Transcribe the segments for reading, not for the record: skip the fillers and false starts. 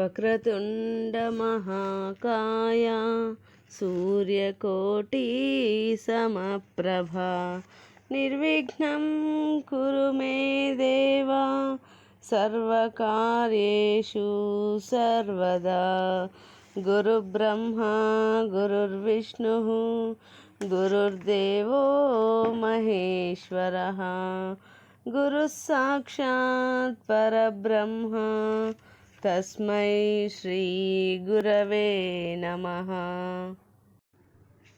వక్రతుండ మహాకాయ సూర్యకోటి సమప్రభ నిర్విఘ్నం కురు మే దేవా సర్వకార్యేషు సర్వదా. గురుబ్రహ్మా గురుర్విష్ణుః గురుర్దేవో మహేశ్వరః గురుః సాక్షాత్ పరబ్రహ్మ తస్మై శ్రీ గురవే నమః.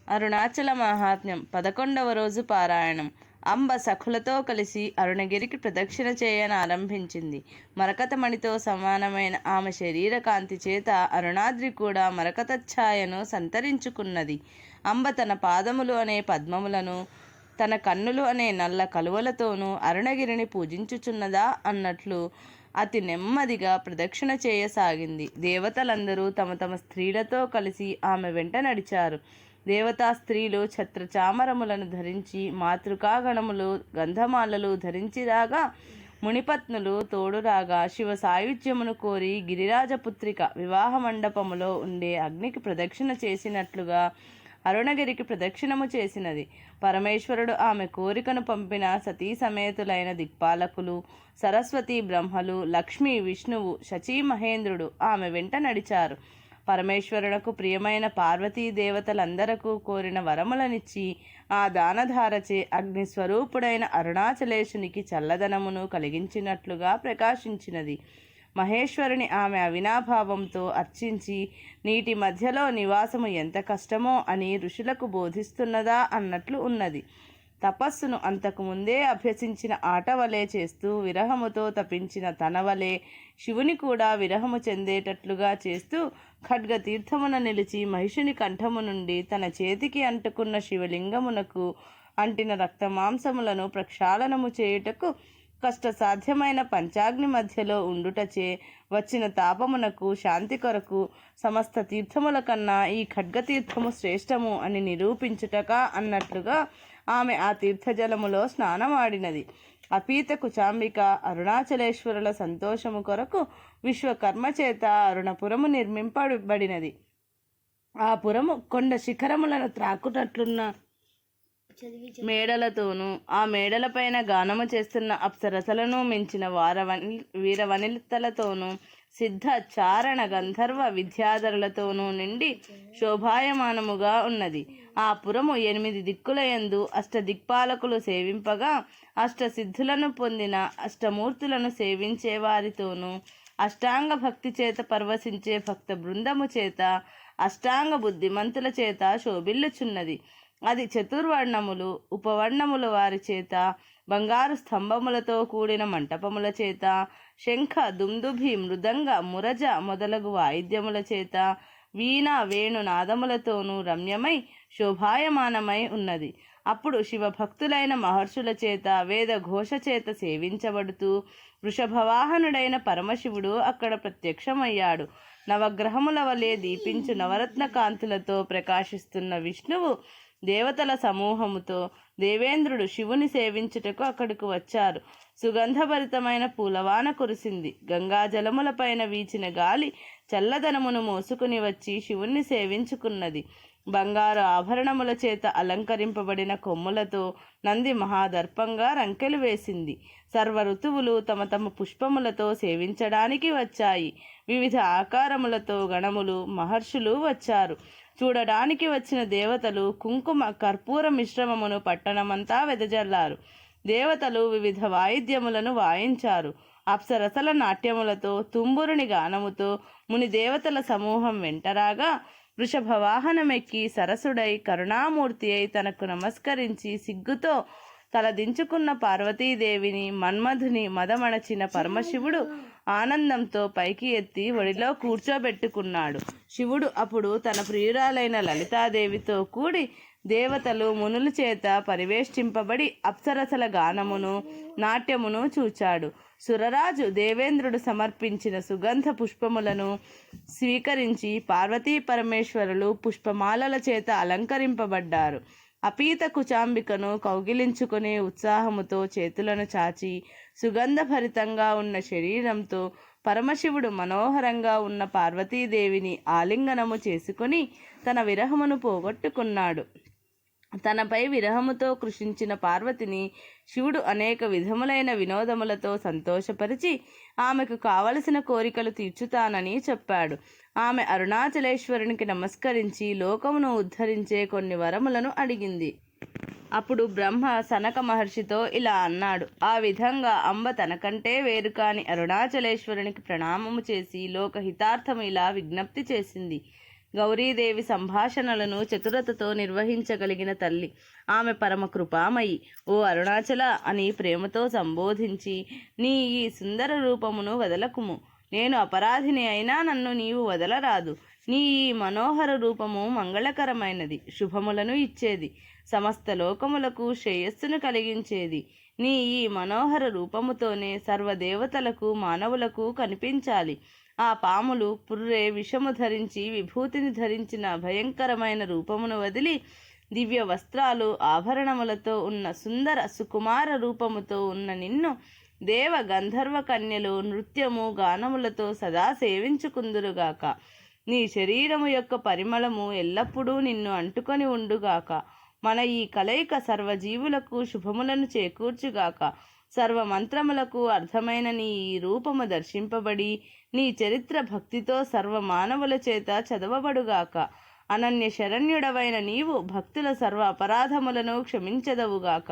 అరుణాచల మహాత్మ్యం 11వ రోజు పారాయణం. అంబ సఖులతో కలిసి అరుణగిరికి ప్రదక్షిణ చేయనారంభించింది. మరకతమణితో సమానమైన ఆమె శరీర కాంతి చేత అరుణాద్రి కూడా మరకతఛాయను సంతరించుకున్నది. అంబ తన పాదములు అనే పద్మములను, తన కన్నులు అనే నల్ల కలువలతోనూ అరుణగిరిని పూజించుచున్నదా అన్నట్లు అతి నెమ్మదిగా ప్రదక్షిణ చేయసాగింది. దేవతలందరూ తమ తమ స్త్రీలతో కలిసి ఆమె వెంట నడిచారు. దేవతా స్త్రీలు ఛత్రచామరములను ధరించి, మాతృకాగణములు గంధమాలలు ధరించి రాగా, మునిపత్నులు తోడురాగా, శివ సాయుధ్యమును కోరి గిరిరాజపుత్రిక వివాహ మండపములో ఉండే అగ్నికి ప్రదక్షిణ చేసినట్లుగా అరుణగిరికి ప్రదక్షిణము చేసినది. పరమేశ్వరుడు ఆమె కోరికను పంపిన సతీ సమేతులైన దిక్పాలకులు, సరస్వతి బ్రహ్మలు, లక్ష్మీ విష్ణువు, శచీ మహేంద్రుడు ఆమె వెంట నడిచారు. పరమేశ్వరునకు ప్రియమైన పార్వతీ దేవతలందరకు కోరిన వరములనిచ్చి ఆ దానధారచే అగ్నిస్వరూపుడైన అరుణాచలేశునికి చల్లదనమును కలిగించినట్లుగా ప్రకాశించినది. మహేశ్వరుని ఆమె అవినాభావంతో అర్చించి నీటి మధ్యలో నివాసము ఎంత కష్టమో అని ఋషులకు బోధిస్తున్నదా అన్నట్లు ఉన్నది. తపస్సును అంతకుముందే అభ్యసించిన ఆట వలె చేస్తూ విరహముతో తపించిన తన వలె శివుని కూడా విరహము చెందేటట్లుగా చేస్తూ ఖడ్గ తీర్థమున నిలిచి మహిషుని కంఠము నుండి తన చేతికి అంటుకున్న శివలింగమునకు అంటిన రక్తమాంసములను ప్రక్షాళనము చేయుటకు కష్టసాధ్యమైన పంచాగ్ని మధ్యలో ఉండుటచే వచ్చిన తాపమునకు శాంతి కొరకు సమస్త తీర్థముల కన్నా ఈ ఖడ్గతీర్థము శ్రేష్టము అని నిరూపించుటక అన్నట్లుగా ఆమె ఆ తీర్థజలములో స్నానమాడినది. అపీత కుచాంబిక అరుణాచలేశ్వరుల సంతోషము కొరకు విశ్వకర్మ చేత అరుణపురము నిర్మింపబడినది. ఆ పురము కొండ శిఖరములను త్రాకుటట్లున్న మేడలతోనూ, ఆ మేడలపైన గానము చేస్తున్న అప్సరసలను మించిన వీరవనితలతోనూ, సిద్ధ చారణ గంధర్వ విద్యాధరులతోనూ నిండి శోభాయమానముగా ఉన్నది. ఆ పురము 8 దిక్కులయందు అష్టదిక్పాలకులు సేవింపగా, అష్టసిద్ధులను పొందిన అష్టమూర్తులను సేవించే వారితోనూ, అష్టాంగ భక్తి చేత పరవశించే భక్త బృందము చేత, అష్టాంగ బుద్ధిమంతుల చేత శోభిల్లుచున్నది. అది చతుర్వర్ణములు, ఉపవర్ణముల వారి చేత, బంగారు స్తంభములతో కూడిన మంటపముల చేత, శంఖ దుందుభి మృదంగ మురజ మొదలగు వాయిద్యముల చేత, వీణ వేణు నాదములతోనూ రమ్యమై శోభాయమానమై ఉన్నది. అప్పుడు శివభక్తులైన మహర్షుల చేత వేద ఘోష చేత సేవించబడుతూ వృషభవాహనుడైన పరమశివుడు అక్కడ ప్రత్యక్షమయ్యాడు. నవగ్రహముల వలె దీపించు నవరత్న కాంతులతో ప్రకాశిస్తున్న విష్ణువు దేవతల సమూహముతో దేవేంద్రుడు శివుని సేవించుటకు అక్కడికి వచ్చారు. సుగంధభరితమైన పూలవాన కురిసింది. గంగాజలములపైన వీచిన గాలి చల్లదనమును మోసుకుని వచ్చి శివుణ్ణి సేవించుకున్నది. బంగారు ఆభరణముల చేత అలంకరింపబడిన కొమ్ములతో నంది మహాదర్పంగా రంకెలు వేసింది. సర్వ ఋతువులు తమ తమ పుష్పములతో సేవించడానికి వచ్చాయి. వివిధ ఆకారములతో గణములు, మహర్షులు వచ్చారు. చూడడానికి వచ్చిన దేవతలు కుంకుమ కర్పూర మిశ్రమమును పట్టణమంతా వెదజల్లారు. దేవతలు వివిధ వాయిద్యములను వాయించారు. అప్సరసల నాట్యములతో, తుంబురుని గానముతో ముని దేవతల సమూహం వెంటరాగా, వృషభవాహనమెక్కి సరసుడై కరుణామూర్తి అయి తనకు నమస్కరించి సిగ్గుతో తలదించుకున్న పార్వతీదేవిని మన్మధుని మదమణచిన పరమశివుడు ఆనందంతో పైకి ఎత్తి ఒడిలో కూర్చోబెట్టుకున్నాడు. శివుడు అప్పుడు తన ప్రియురాలైన లలితాదేవితో కూడి దేవతలు మునుల చేత పరివేష్టింపబడి అప్సరసల గానమును నాట్యమును చూచాడు. సురరాజు దేవేంద్రుడు సమర్పించిన సుగంధ పుష్పములను స్వీకరించి పార్వతీ పరమేశ్వరులు పుష్పమాలల చేత అలంకరింపబడ్డారు. అపీత కుచాంబికను కౌగిలించుకునే ఉత్సాహముతో చేతులను చాచి సుగంధభరితంగా ఉన్న శరీరంతో పరమశివుడు మనోహరంగా ఉన్న పార్వతీదేవిని ఆలింగనము చేసుకొని తన విరహమును పోగొట్టుకున్నాడు. తనపై విరహముతో కృషించిన పార్వతిని శివుడు అనేక విధములైన వినోదములతో సంతోషపరిచి ఆమెకు కావలసిన కోరికలు తీర్చుతానని చెప్పాడు. ఆమె అరుణాచలేశ్వరునికి నమస్కరించి లోకమును ఉద్ధరించే కొన్ని వరములను అడిగింది. అప్పుడు బ్రహ్మ సనక మహర్షితో ఇలా అన్నాడు: ఆ విధంగా అంబ తనకంటే వేరు కాని అరుణాచలేశ్వరునికి ప్రణామము చేసి లోకహితార్థము ఇలా విజ్ఞప్తి చేసింది. గౌరీదేవి సంభాషణలను చతురతతో నిర్వహించగలిగిన తల్లి. ఆమె పరమ కృపామయి. ఓ అరుణాచల అని ప్రేమతో సంబోధించి, నీ ఈ సుందర రూపమును వదలకుము. నేను అపరాధిని అయినా నన్ను నీవు వదలరాదు. నీ ఈ మనోహర రూపము మంగళకరమైనది, శుభములను ఇచ్చేది, సమస్త లోకములకు శ్రేయస్సును కలిగించేది. నీ ఈ మనోహర రూపముతోనే సర్వదేవతలకు మానవులకు కనిపించాలి. ఆ పాములు పుర్రె విషము ధరించి విభూతిని ధరించిన భయంకరమైన రూపమును వదిలి దివ్య వస్త్రాలు ఆభరణములతో ఉన్న సుందర సుకుమార రూపముతో ఉన్న నిన్ను దేవ గంధర్వ కన్యలు నృత్యము గానములతో సదా సేవించుకుందురుగాక. నీ శరీరము యొక్క పరిమళము ఎల్లప్పుడూ నిన్ను అంటుకొని ఉండుగాక. మన ఈ కలయిక సర్వజీవులకు శుభములను చేకూర్చుగాక. సర్వమంత్రములకు అర్థమైన నీ ఈ రూపము దర్శింపబడి నీ చరిత్ర భక్తితో సర్వ మానవుల చేత చదవబడుగాక. అనన్య శరణ్యుడవైన నీవు భక్తుల సర్వ అపరాధములను క్షమించదవుగాక.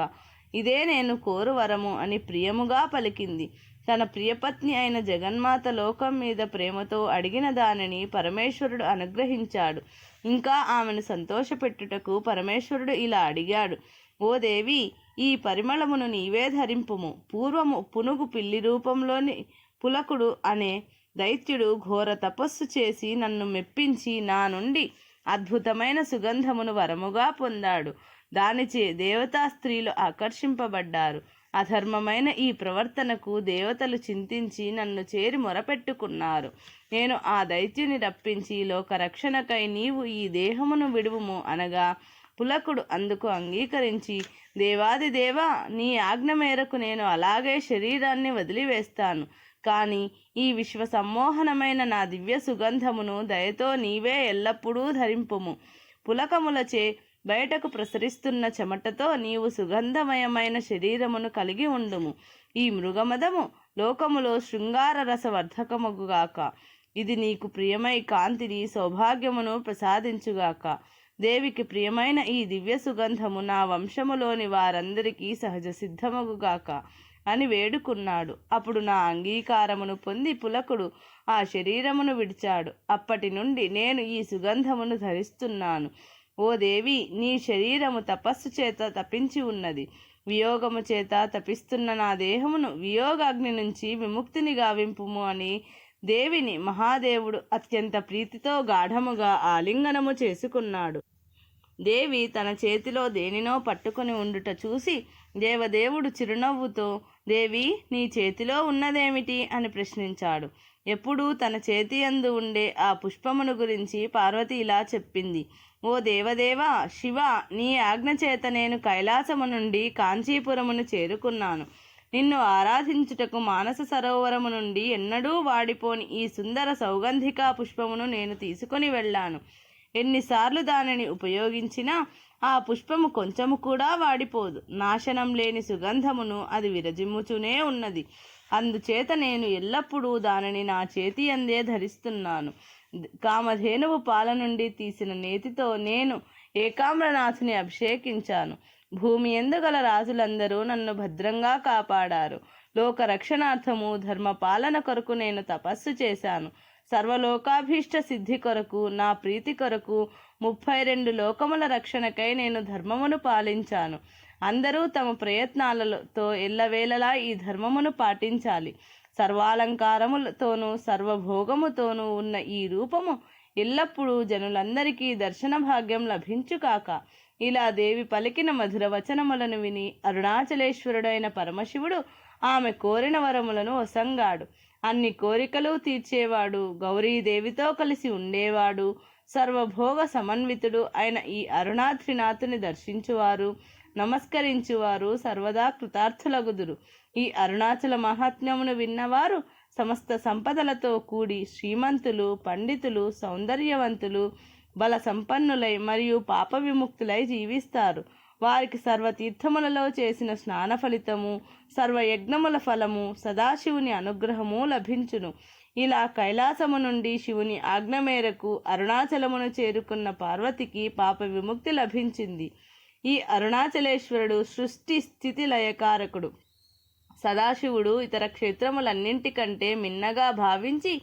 ఇదే నేను కోరు వరము అని ప్రియముగా పలికింది. తన ప్రియపత్ని అయిన జగన్మాత లోకం మీద ప్రేమతో అడిగిన దానిని పరమేశ్వరుడు అనుగ్రహించాడు. ఇంకా ఆమెను సంతోషపెట్టుటకు పరమేశ్వరుడు ఇలా అడిగాడు: ఓ దేవి, ఈ పరిమళమును నీవే ధరింపుము. పూర్వము పునుగు పిల్లి రూపంలోని పులకుడు అనే దైత్యుడు ఘోర తపస్సు చేసి నన్ను మెప్పించి నా నుండి అద్భుతమైన సుగంధమును వరముగా పొందాడు. దానిచే దేవతా స్త్రీలు ఆకర్షింపబడ్డారు. అధర్మమైన ఈ ప్రవర్తనకు దేవతలు చింతించి నన్ను చేరి మొరపెట్టుకున్నారు. నేను ఆ దైత్యుని రప్పించి లోకరక్షణకై నీవు ఈ దేహమును విడువుము అనగా పులకుడు అందుకు అంగీకరించి, దేవాదిదేవా, నీ ఆజ్ఞ మేరకు నేను అలాగే శరీరాన్ని వదిలివేస్తాను. కానీ ఈ విశ్వ సమ్మోహనమైన నా దివ్య సుగంధమును దయతో నీవే ఎల్లప్పుడూ ధరింపుము. పులకములచే బయటకు ప్రసరిస్తున్న చెమటతో నీవు సుగంధమయమైన శరీరమును కలిగి ఉండుము. ఈ మృగమదము లోకములో శృంగార రసవర్ధకముగాక. ఇది నీకు ప్రియమై కాంతిని సౌభాగ్యమును ప్రసాదించుగాక. దేవికి ప్రియమైన ఈ దివ్య సుగంధము నా వంశములోని వారందరికీ సహజ సిద్ధమగుగాక అని వేడుకున్నాడు. అప్పుడు నా అంగీకారమును పొంది పులకుడు ఆ శరీరమును విడిచాడు. అప్పటి నుండి నేను ఈ సుగంధమును ధరిస్తున్నాను. ఓ దేవి, నీ శరీరము తపస్సు చేత తపించి ఉన్నది. వియోగము చేత తపిస్తున్న నా దేహమును వియోగాగ్ని నుంచి విముక్తిని గావింపుము అని దేవిని మహాదేవుడు అత్యంత ప్రీతితో గాఢముగా ఆలింగనము చేసుకున్నాడు. దేవి తన చేతిలో దేనినో పట్టుకుని ఉండుట చూసి దేవదేవుడు చిరునవ్వుతో, దేవి, నీ చేతిలో ఉన్నదేమిటి అని ప్రశ్నించాడు. ఎప్పుడూ తన చేతి యందు ఉండే ఆ పుష్పమును గురించి పార్వతి ఇలా చెప్పింది: ఓ దేవదేవా శివ, నీ ఆజ్ఞ చేత నేను కైలాసము నుండి కాంచీపురమును చేరుకున్నాను. నిన్ను ఆరాధించుటకు మానస సరోవరము నుండి ఎన్నడూ వాడిపోని ఈ సుందర సౌగంధికా పుష్పమును నేను తీసుకొని వెళ్ళాను. ఎన్నిసార్లు దానిని ఉపయోగించినా ఆ పుష్పము కొంచెము కూడా వాడిపోదు. నాశనం లేని సుగంధమును అది విరజిమ్ముచునే ఉన్నది. అందుచేత నేను ఎల్లప్పుడూ దానిని నా చేతి అందే ధరిస్తున్నాను. కామధేనువు పాల నుండి తీసిన నేతితో నేను ఏకామ్రనాథుని అభిషేకించాను. భూమి ఎందుగల రాజులందరూ నన్ను భద్రంగా కాపాడారు. లోక రక్షణార్థము ధర్మపాలన కొరకు నేను తపస్సు చేశాను. సర్వలోకాభీష్ట సిద్ధి కొరకు, నా ప్రీతి కొరకు 32 లోకముల రక్షణకై నేను ధర్మమును పాలించాను. అందరూ తమ ప్రయత్నాలతో ఎల్లవేళలా ఈ ధర్మమును పాటించాలి. సర్వాలంకారములతోనూ సర్వభోగముతోనూ ఉన్న ఈ రూపము ఎల్లప్పుడూ జనులందరికీ దర్శన భాగ్యం లభించుకాక. ఇలా దేవి పలికిన మధుర వచనములను విని అరుణాచలేశ్వరుడైన పరమశివుడు ఆమె కోరిన వరములను ఒసంగాడు. అన్ని కోరికలు తీర్చేవాడు, గౌరీదేవితో కలిసి ఉండేవాడు, సర్వభోగ సమన్వితుడు అయిన ఈ అరుణాద్రినాథుని దర్శించువారు, నమస్కరించువారు సర్వదా కృతార్థులగుదురు. ఈ అరుణాచల మహాత్మ్యమును విన్నవారు సమస్త సంపదలతో కూడి శ్రీమంతులు, పండితులు, సౌందర్యవంతులు, బల సంపన్నులై మరియు పాప విముక్తులై జీవిస్తారు. వారికి సర్వతీర్థములలో చేసిన స్నాన ఫలితము, సర్వయజ్ఞముల ఫలము, సదాశివుని అనుగ్రహము లభించును. ఇలా కైలాసము నుండి శివుని ఆజ్ఞ మేరకు అరుణాచలమును చేరుకున్న పార్వతికి పాప విముక్తి లభించింది. ఈ అరుణాచలేశ్వరుడు సృష్టి స్థితి లయకారకుడు. సదాశివుడు ఇతర క్షేత్రములన్నింటికంటే మిన్నగా భావించి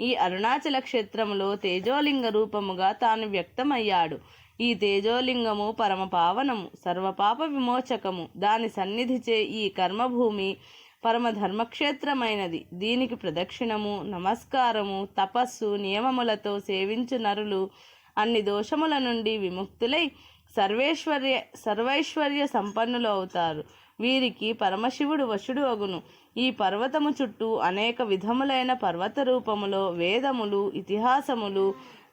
ఈ అరుణాచల క్షేత్రములో తేజోలింగ రూపముగా తాను వ్యక్తమయ్యాడు. ఈ తేజోలింగము పరమ పావనము, సర్వపాప విమోచకము. దాని సన్నిధిచే ఈ కర్మభూమి పరమ ధర్మక్షేత్రమైనది. దీనికి ప్రదక్షిణము, నమస్కారము, తపస్సు, నియమములతో సేవించు నరులు అన్ని దోషముల నుండి విముక్తులై సర్వైశ్వర్య సంపన్నులు అవుతారు. వీరికి పరమశివుడు వశుడు అగును. ఈ పర్వతము చుట్టూ అనేక విధములైన పర్వత రూపములో వేదములు, ఇతిహాసములు,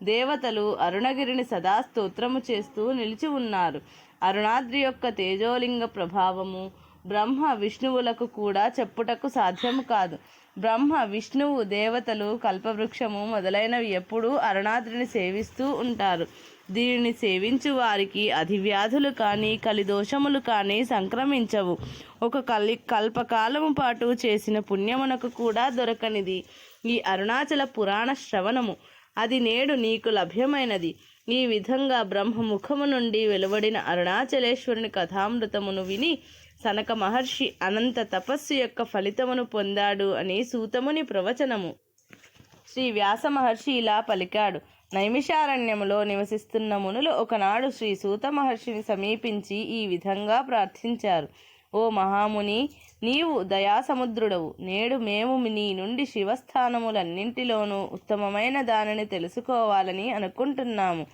దేవతలు అరుణగిరిని సదా స్తోత్రము చేస్తూ నిలిచి ఉన్నారు. అరుణాద్రి యొక్క తేజోలింగ ప్రభావము బ్రహ్మ విష్ణువులకు కూడా చెప్పుటకు సాధ్యము కాదు. బ్రహ్మ, విష్ణువు, దేవతలు, కల్పవృక్షము మొదలైనవి ఎప్పుడూ అరుణాద్రిని సేవిస్తూ ఉంటారు. దీనిని సేవించు వారికి అధివ్యాధులు కానీ కలిదోషములు కానీ సంక్రమించవు. ఒక కల్పకాలము పాటు చేసిన పుణ్యమునకు కూడా దొరకనిది ఈ అరుణాచల పురాణ శ్రవణము. అది నేడు నీకు లభ్యమైనది. ఈ విధంగా బ్రహ్మ ముఖము నుండి వెలువడిన అరుణాచలేశ్వరుని కథామృతమును విని సనక మహర్షి అనంత తపస్సు యొక్క ఫలితమును పొందాడు అని సూతముని ప్రవచనము. శ్రీ వ్యాస మహర్షి ఇలా పలికాడు. నైమిషారణ్యములో నివసిస్తున్న మునులు ఒకనాడు శ్రీ సూత మహర్షిని సమీపించి ఈ విధంగా ప్రార్థించారు. ఓ మహాముని, నీవు దయాసముద్రుడవు. నేడు మేము నీ నుండి శివస్థానములన్నింటిలోనూ ఉత్తమమైన దానిని తెలుసుకోవాలని అనుకుంటున్నాము.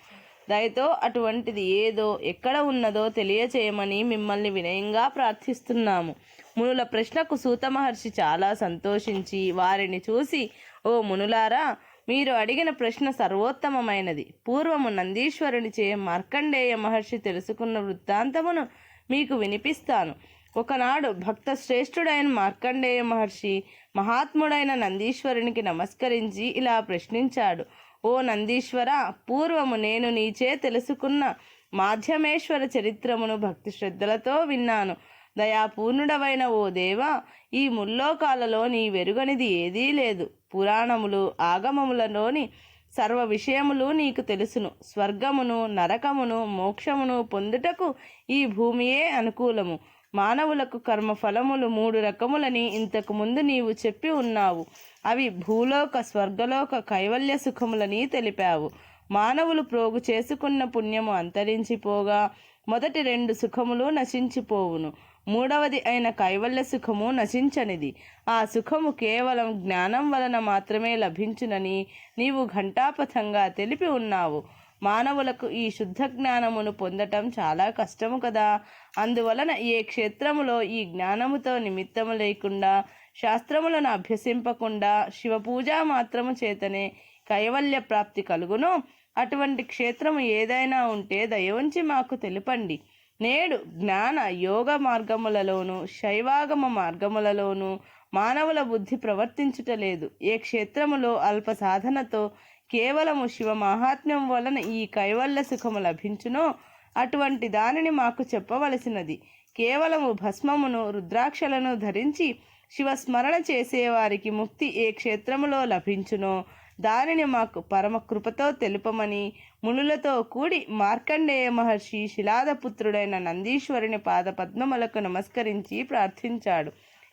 దయతో అటువంటిది ఏదో, ఎక్కడ ఉన్నదో తెలియచేయమని మిమ్మల్ని వినయంగా ప్రార్థిస్తున్నాము. మునుల ప్రశ్నకు సూత మహర్షి చాలా సంతోషించి వారిని చూసి, ఓ మునులారా, మీరు అడిగిన ప్రశ్న సర్వోత్తమమైనది. పూర్వము నందీశ్వరునిచే మార్కండేయ మహర్షి తెలుసుకున్న వృత్తాంతమును మీకు వినిపిస్తాను. ఒకనాడు భక్త శ్రేష్ఠుడైన మార్కండేయ మహర్షి మహాత్ముడైన నందీశ్వరునికి నమస్కరించి ఇలా ప్రశ్నించాడు. ఓ నందీశ్వర, పూర్వము నేను నీచే తెలుసుకున్న మాధ్యమేశ్వర చరిత్రమును భక్తి శ్రద్ధలతో విన్నాను. దయాపూర్ణుడవైన ఓ దేవా, ఈ ముల్లోకాలలో నీ వెరుగనిది ఏదీ లేదు. పురాణములు, ఆగమములలోని సర్వ విషయములు నీకు తెలుసును. స్వర్గమును, నరకమును, మోక్షమును పొందుటకు ఈ భూమియే అనుకూలము. మానవులకు కర్మఫలములు 3 రకములని ఇంతకు ముందు నీవు చెప్పి ఉన్నావు. అవి భూలోక, స్వర్గలోక, కైవల్య సుఖములని తెలిపావు. మానవులు ప్రోగు చేసుకున్న పుణ్యము అంతరించిపోగా మొదటి 2 సుఖములు నశించిపోవును. మూడవది అయిన కైవల్య సుఖము నశించనిది. ఆ సుఖము కేవలం జ్ఞానం వలన మాత్రమే లభించునని నీవు ఘంటాపథంగా తెలిపి ఉన్నావు. మానవులకు ఈ శుద్ధ జ్ఞానమును పొందటం చాలా కష్టము కదా. అందువలన ఏ క్షేత్రములో ఈ జ్ఞానముతో నిమిత్తము లేకుండా, శాస్త్రములను అభ్యసింపకుండా శివపూజా మాత్రము చేతనే కైవల్య ప్రాప్తి కలుగునో అటువంటి క్షేత్రము ఏదైనా ఉంటే దయవుంచి మాకు తెలుపండి. నేడు జ్ఞాన యోగ మార్గములలోనూ శైవాగమ మార్గములలోనూ మానవుల బుద్ధి ప్రవర్తించుటలేదు. ఏ క్షేత్రములో అల్ప సాధనతో కేవలము శివ మహాత్మ్యం వలన ఈ కైవల్య సుఖము లభించునో అటువంటి దానిని మాకు చెప్పవలసినది. కేవలము భస్మమును, రుద్రాక్షలను ధరించి శివస్మరణ చేసేవారికి ముక్తి ఏ క్షేత్రములో లభించునో దానిని మాకు పరమ కృపతో తెలుపమని మునులతో కూడి మార్కండేయ మహర్షి శిలాదపుత్రుడైన నందీశ్వరుని పాదపద్మములకు నమస్కరించి ప్రార్థించాడు.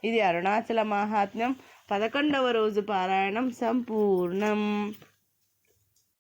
ఇది అరుణాచల మహాత్మ్యం 11వ రోజు పారాయణం సంపూర్ణం.